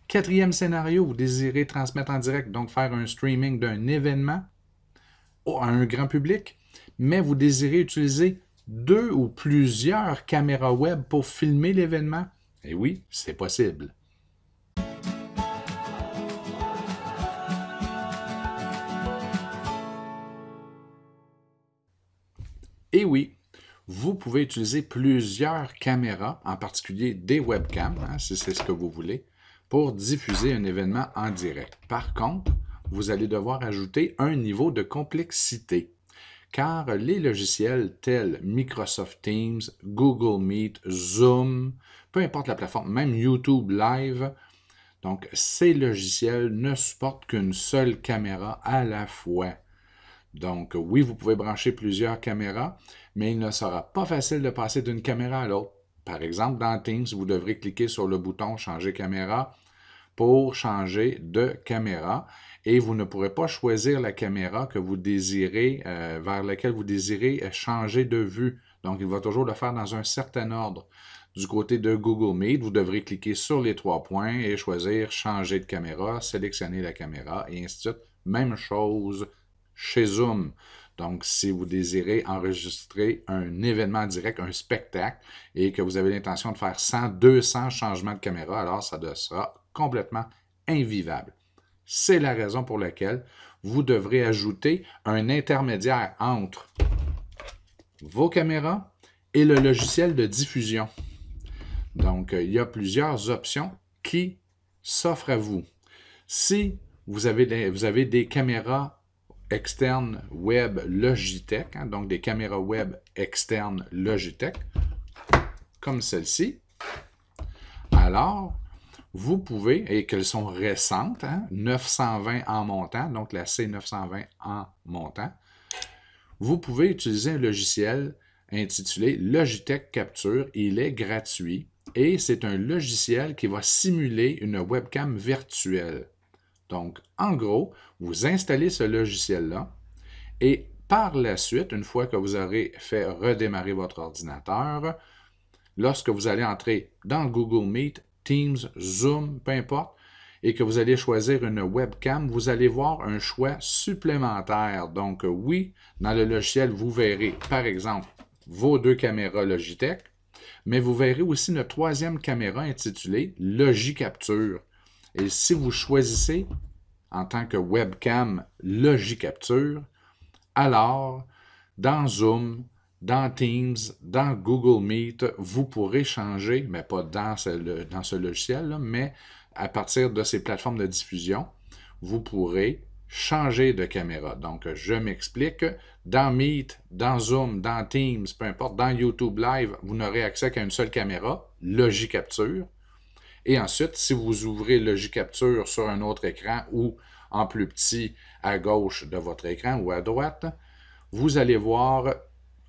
Quatrième scénario, vous désirez transmettre en direct, donc faire un streaming d'un événement à un grand public, mais vous désirez utiliser 2 ou plusieurs caméras web pour filmer l'événement. Et oui, c'est possible. Et oui, vous pouvez utiliser plusieurs caméras, en particulier des webcams, hein, si c'est ce que vous voulez, pour diffuser un événement en direct. Par contre, vous allez devoir ajouter un niveau de complexité, car les logiciels tels Microsoft Teams, Google Meet, Zoom, peu importe la plateforme, même YouTube Live, donc ces logiciels ne supportent qu'une seule caméra à la fois. Donc, oui, vous pouvez brancher plusieurs caméras, mais il ne sera pas facile de passer d'une caméra à l'autre. Par exemple, dans Teams, vous devrez cliquer sur le bouton « Changer caméra » pour changer de caméra et vous ne pourrez pas choisir la caméra que vous désirez, vers laquelle vous désirez changer de vue. Donc, il va toujours le faire dans un certain ordre. Du côté de Google Meet, vous devrez cliquer sur les 3 points et choisir « Changer de caméra », sélectionner la caméra et ainsi de suite. Même chose chez Zoom. Donc, si vous désirez enregistrer un événement direct, un spectacle, et que vous avez l'intention de faire 100, 200 changements de caméra, alors ça sera complètement invivable. C'est la raison pour laquelle vous devrez ajouter un intermédiaire entre vos caméras et le logiciel de diffusion. Donc, il y a plusieurs options qui s'offrent à vous. Si vous avez des caméras externes web Logitech, hein, donc des caméras web externes Logitech, comme celle-ci, alors vous pouvez, et qu'elles sont récentes, hein, 920 en montant, donc la C920 en montant, vous pouvez utiliser un logiciel intitulé Logitech Capture. Il est gratuit et c'est un logiciel qui va simuler une webcam virtuelle. Donc, en gros, vous installez ce logiciel-là et par la suite, une fois que vous aurez fait redémarrer votre ordinateur, lorsque vous allez entrer dans Google Meet, Teams, Zoom, peu importe, et que vous allez choisir une webcam, vous allez voir un choix supplémentaire. Donc, oui, dans le logiciel, vous verrez, par exemple, vos 2 caméras Logitech, mais vous verrez aussi une 3e caméra intitulée Logicapture. Et si vous choisissez en tant que webcam Logicapture, alors dans Zoom, dans Teams, dans Google Meet, vous pourrez changer, mais pas dans ce logiciel, là, mais à partir de ces plateformes de diffusion, vous pourrez changer de caméra. Donc, je m'explique. Dans Meet, dans Zoom, dans Teams, peu importe, dans YouTube Live, vous n'aurez accès qu'à une seule caméra, Logicapture. Et ensuite, si vous ouvrez Logicapture sur un autre écran ou en plus petit à gauche de votre écran ou à droite, vous allez voir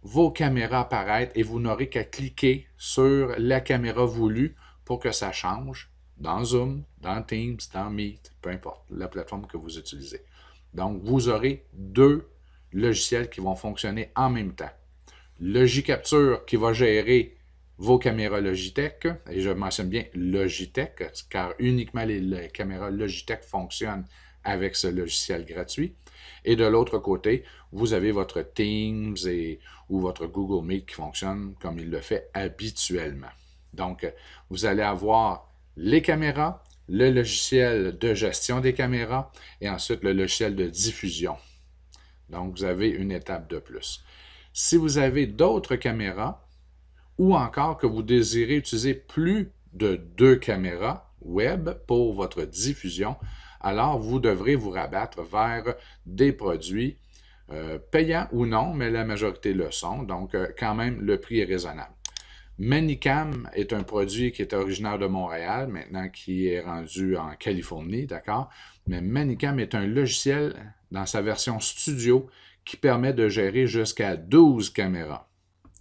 vos caméras apparaître et vous n'aurez qu'à cliquer sur la caméra voulue pour que ça change dans Zoom, dans Teams, dans Meet, peu importe la plateforme que vous utilisez. Donc, vous aurez 2 logiciels qui vont fonctionner en même temps. Logicapture qui va gérer vos caméras Logitech, et je mentionne bien Logitech, car uniquement les caméras Logitech fonctionnent avec ce logiciel gratuit. Et de l'autre côté, vous avez votre Teams ou votre Google Meet qui fonctionne comme il le fait habituellement. Donc, vous allez avoir les caméras, le logiciel de gestion des caméras et ensuite le logiciel de diffusion. Donc, vous avez une étape de plus. Si vous avez d'autres caméras ou encore que vous désirez utiliser plus de 2 caméras web pour votre diffusion, alors vous devrez vous rabattre vers des produits payants ou non, mais la majorité le sont, donc quand même le prix est raisonnable. Manicam est un produit qui est originaire de Montréal, maintenant qui est rendu en Californie, d'accord? Mais Manicam est un logiciel dans sa version studio qui permet de gérer jusqu'à 12 caméras.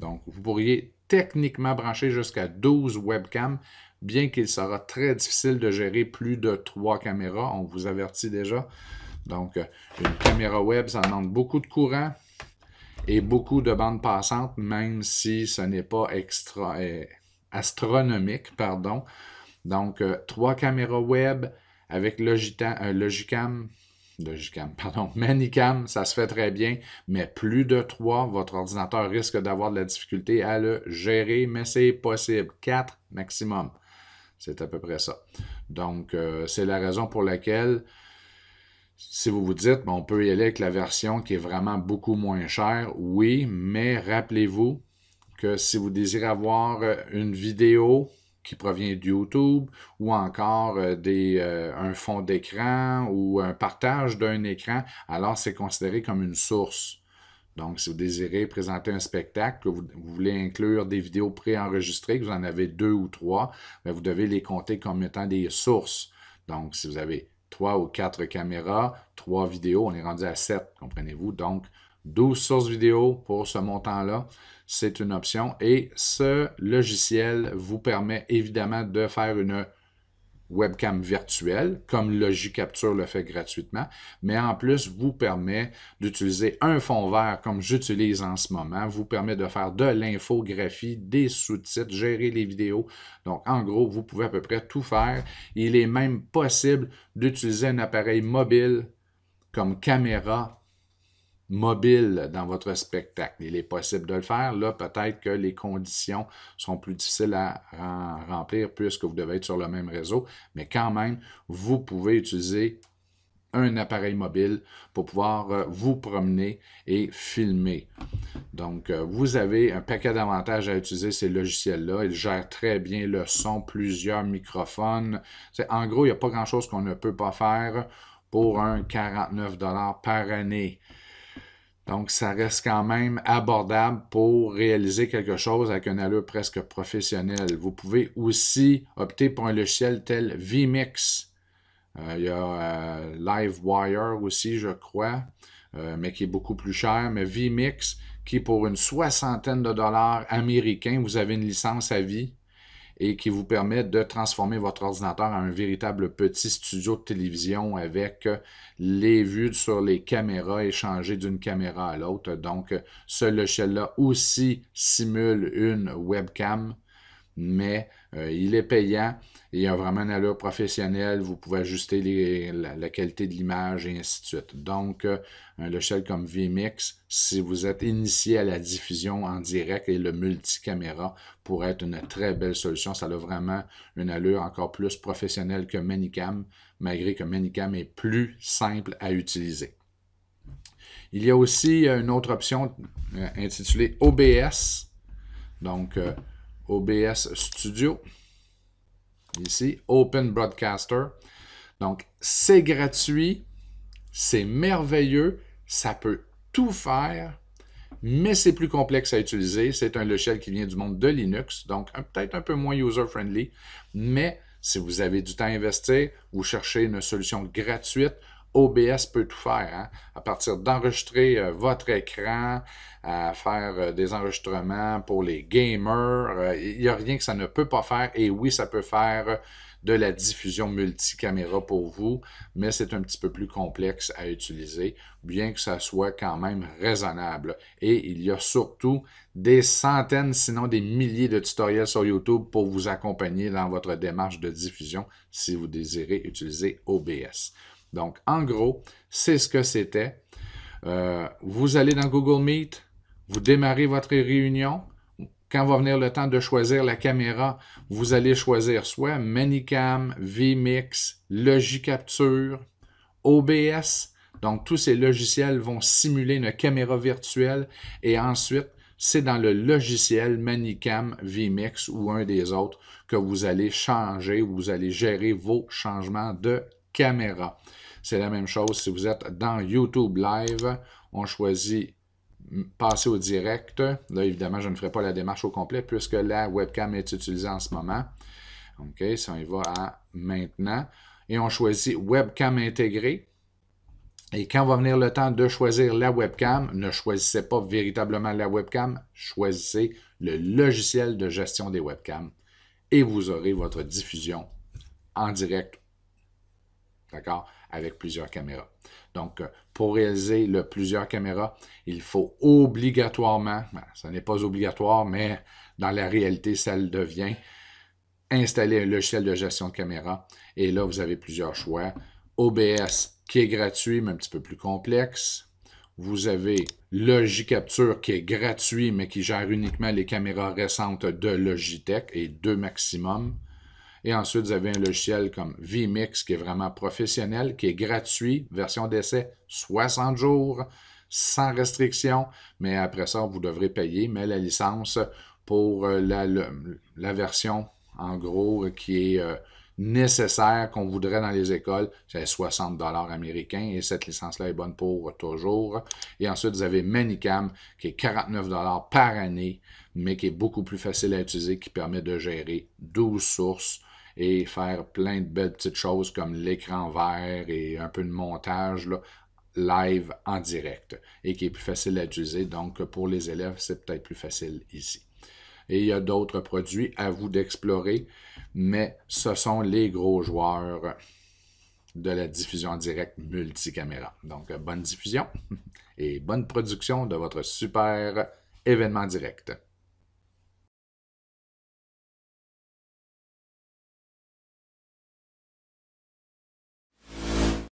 Donc, vous pourriez techniquement brancher jusqu'à 12 webcams, bien qu'il sera très difficile de gérer plus de 3 caméras, on vous avertit déjà. Donc, une caméra web, ça demande beaucoup de courant et beaucoup de bandes passantes, même si ce n'est pas astronomique, pardon. Donc, 3 caméras web avec Manicam, ça se fait très bien, mais plus de 3, votre ordinateur risque d'avoir de la difficulté à le gérer, mais c'est possible. 4 maximum. C'est à peu près ça. Donc, c'est la raison pour laquelle, si vous vous dites, on peut y aller avec la version qui est vraiment beaucoup moins chère, oui, mais rappelez-vous que si vous désirez avoir une vidéo qui provient de YouTube ou encore un fond d'écran ou un partage d'un écran, alors c'est considéré comme une source. Donc, si vous désirez présenter un spectacle, que vous voulez inclure des vidéos préenregistrées, que vous en avez 2 ou 3, bien, vous devez les compter comme étant des sources. Donc, si vous avez 3 ou 4 caméras, 3 vidéos, on est rendu à 7, comprenez-vous? Donc, 12 sources vidéo pour ce montant-là, c'est une option. Et ce logiciel vous permet évidemment de faire une webcam virtuelle, comme Logi Capture le fait gratuitement, mais en plus vous permet d'utiliser un fond vert comme j'utilise en ce moment, vous permet de faire de l'infographie, des sous-titres, gérer les vidéos. Donc en gros, vous pouvez à peu près tout faire. Il est même possible d'utiliser un appareil mobile comme caméra mobile dans votre spectacle. Il est possible de le faire. Là, peut-être que les conditions sont plus difficiles à remplir puisque vous devez être sur le même réseau, mais quand même, vous pouvez utiliser un appareil mobile pour pouvoir vous promener et filmer. Donc, vous avez un paquet d'avantages à utiliser ces logiciels-là. Ils gèrent très bien le son, plusieurs microphones. En gros, il n'y a pas grand-chose qu'on ne peut pas faire pour un 49 $ par année. Donc, ça reste quand même abordable pour réaliser quelque chose avec une allure presque professionnelle. Vous pouvez aussi opter pour un logiciel tel vMix. Il y a Livewire aussi, je crois, mais qui est beaucoup plus cher. Mais vMix, qui pour une soixantaine de dollars américains, vous avez une licence à vie et qui vous permet de transformer votre ordinateur en un véritable petit studio de télévision avec les vues sur les caméras échangées d'une caméra à l'autre. Donc, ce logiciel-là aussi simule une webcam, mais il est payant et il a vraiment une allure professionnelle. Vous pouvez ajuster la qualité de l'image et ainsi de suite. Donc, un logiciel comme vMix, si vous êtes initié à la diffusion en direct et le multicaméra, pourrait être une très belle solution. Ça a vraiment une allure encore plus professionnelle que Manicam, malgré que Manicam est plus simple à utiliser. Il y a aussi une autre option intitulée OBS. Donc, OBS Studio, ici, Open Broadcaster. Donc, c'est gratuit, c'est merveilleux, ça peut tout faire, mais c'est plus complexe à utiliser. C'est un logiciel qui vient du monde de Linux, donc peut-être un peu moins user-friendly, mais si vous avez du temps à investir, vous cherchez une solution gratuite, OBS peut tout faire, hein? À partir d'enregistrer votre écran, à faire des enregistrements pour les gamers. Il n'y a rien que ça ne peut pas faire. Et oui, ça peut faire de la diffusion multicaméra pour vous, mais c'est un petit peu plus complexe à utiliser, bien que ça soit quand même raisonnable. Et il y a surtout des centaines, sinon des milliers de tutoriels sur YouTube pour vous accompagner dans votre démarche de diffusion si vous désirez utiliser OBS. Donc, en gros, c'est ce que c'était. Vous allez dans Google Meet, vous démarrez votre réunion. Quand va venir le temps de choisir la caméra, vous allez choisir soit Manicam, vMix, Logi Capture, OBS. Donc, tous ces logiciels vont simuler une caméra virtuelle et ensuite, c'est dans le logiciel Manicam, vMix ou un des autres que vous allez changer, vous allez gérer vos changements de caméra. C'est la même chose si vous êtes dans YouTube Live. On choisit passer au direct. Là, évidemment, je ne ferai pas la démarche au complet puisque la webcam est utilisée en ce moment. OK, ça, on y va à maintenant. Et on choisit webcam intégrée. Et quand va venir le temps de choisir la webcam, ne choisissez pas véritablement la webcam, choisissez le logiciel de gestion des webcams et vous aurez votre diffusion en direct, d'accord, avec plusieurs caméras. Donc, pour réaliser plusieurs caméras, il faut obligatoirement, ça n'est pas obligatoire, mais dans la réalité, ça le devient, installer un logiciel de gestion de caméra. Et là, vous avez plusieurs choix. OBS qui est gratuit, mais un petit peu plus complexe. Vous avez Logicapture qui est gratuit, mais qui gère uniquement les caméras récentes de Logitech et 2 maximum. Et ensuite, vous avez un logiciel comme vMix qui est vraiment professionnel, qui est gratuit, version d'essai 60 jours, sans restriction, mais après ça, vous devrez payer, mais la licence pour la version, en gros, qui est nécessaire, qu'on voudrait dans les écoles, c'est 60 $ américains, et cette licence-là est bonne pour toujours. Et ensuite, vous avez Manicam, qui est 49 $ par année, mais qui est beaucoup plus facile à utiliser, qui permet de gérer 12 sources, et faire plein de belles petites choses comme l'écran vert et un peu de montage là, live en direct et qui est plus facile à utiliser. Donc, pour les élèves, c'est peut-être plus facile ici. Et il y a d'autres produits à vous d'explorer, mais ce sont les gros joueurs de la diffusion en direct multicaméra. Donc, bonne diffusion et bonne production de votre super événement direct.